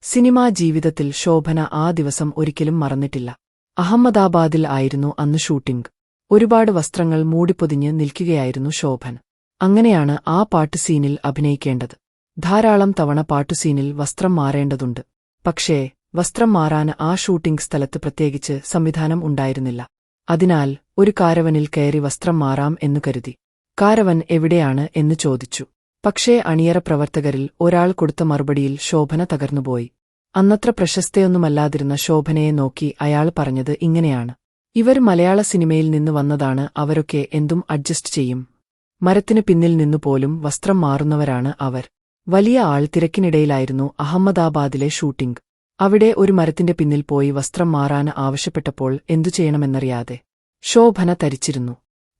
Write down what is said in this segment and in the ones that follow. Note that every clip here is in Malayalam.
സിനിമാ ജീവിതത്തിൽ ശോഭന ആ ദിവസം ഒരിക്കലും മറന്നിട്ടില്ല. അഹമ്മദാബാദിൽ ആയിരുന്നു അന്ന് ഷൂട്ടിംഗ്. ഒരുപാട് വസ്ത്രങ്ങൾ മൂടിപ്പൊതിഞ്ഞ് നിൽക്കുകയായിരുന്നു ശോഭന. അങ്ങനെയാണ് ആ പാട്ടുസീനിൽ അഭിനയിക്കേണ്ടത്. ധാരാളം തവണ പാട്ടുസീനിൽ വസ്ത്രം മാറേണ്ടതുണ്ട്. പക്ഷേ വസ്ത്രം മാറാൻ ആ ഷൂട്ടിംഗ് സ്ഥലത്ത് പ്രത്യേകിച്ച് സംവിധാനം ഉണ്ടായിരുന്നില്ല. അതിനാൽ ഒരു കാരവനിൽ കയറി വസ്ത്രം മാറാം എന്നു കരുതി. കാരവൻ എവിടെയാണ് എന്ന് ചോദിച്ചു. പക്ഷേ അണിയറ പ്രവർത്തകരിൽ ഒരാൾ കൊടുത്ത മറുപടിയിൽ ശോഭന തകർന്നുപോയി. അന്നത്ര പ്രശസ്തയൊന്നുമല്ലാതിരുന്ന ശോഭനയെ നോക്കി അയാൾ പറഞ്ഞത് ഇങ്ങനെയാണ്: ഇവർ മലയാള സിനിമയിൽ നിന്ന് വന്നതാണ്, അവരൊക്കെ എന്തും അഡ്ജസ്റ്റ് ചെയ്യും. മരത്തിന് പിന്നിൽ നിന്നുപോലും വസ്ത്രം മാറുന്നവരാണ് അവർ. വലിയ ആൾ തിരക്കിനിടയിലായിരുന്നു അഹമ്മദാബാദിലെ ഷൂട്ടിംഗ്. അവിടെ ഒരു മരത്തിന്റെ പിന്നിൽ പോയി വസ്ത്രം മാറാൻ ആവശ്യപ്പെട്ടപ്പോൾ എന്തു ചെയ്യണമെന്നറിയാതെ ശോഭന തരിച്ചിരുന്നു.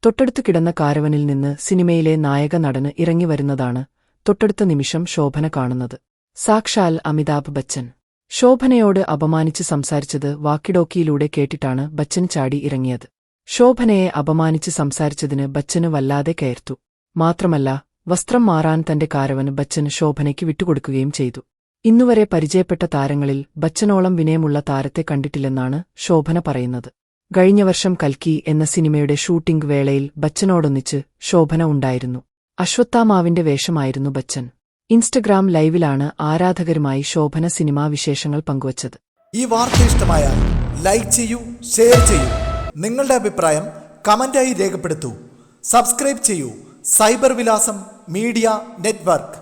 തൊട്ടടുത്തു കിടന്ന കാരവനിൽ നിന്ന് സിനിമയിലെ നായക നടന് ഇറങ്ങിവരുന്നതാണ് തൊട്ടടുത്ത നിമിഷം ശോഭന കാണുന്നത്. സാക്ഷാൽ അമിതാഭ് ബച്ചൻ. ശോഭനയോട് അപമാനിച്ച് സംസാരിച്ചത് വാക്കിഡോക്കിയിലൂടെ കേട്ടിട്ടാണ് ബച്ചൻ ചാടി ഇറങ്ങിയത്. ശോഭനയെ അപമാനിച്ച് സംസാരിച്ചതിന് ബച്ചന് വല്ലാതെ കയർത്തു. മാത്രമല്ല, വസ്ത്രം മാറാൻ തന്റെ കാരവന് ബച്ചൻ ശോഭനയ്ക്ക് വിട്ടുകൊടുക്കുകയും ചെയ്തു. ഇന്നുവരെ പരിചയപ്പെട്ട താരങ്ങളിൽ ബച്ചനോളം വിനയമുള്ള താരത്തെ കണ്ടിട്ടില്ലെന്നാണ് ശോഭന പറയുന്നത്. കഴിഞ്ഞ വർഷം കൽക്കി എന്ന സിനിമയുടെ ഷൂട്ടിംഗ് വേളയിൽ ബച്ചനോടൊന്നിച്ച് ശോഭന ഉണ്ടായിരുന്നു. അശ്വത്ഥാമാവിന്റെ വേഷമായിരുന്നു ബച്ചൻ. ഇൻസ്റ്റഗ്രാം ലൈവിലാണ് ആരാധകരുമായി ശോഭന സിനിമാ വിശേഷങ്ങൾ പങ്കുവച്ചത്. ഈ വാർത്ത ഇഷ്ടമായാൽ ലൈക്ക് ചെയ്യൂ, ഷെയർ ചെയ്യൂ. നിങ്ങളുടെ അഭിപ്രായം കമന്റായി രേഖപ്പെടുത്തൂ. സബ്സ്ക്രൈബ് ചെയ്യൂ സൈബർ വിലാസം മീഡിയ നെറ്റ്വർക്ക്.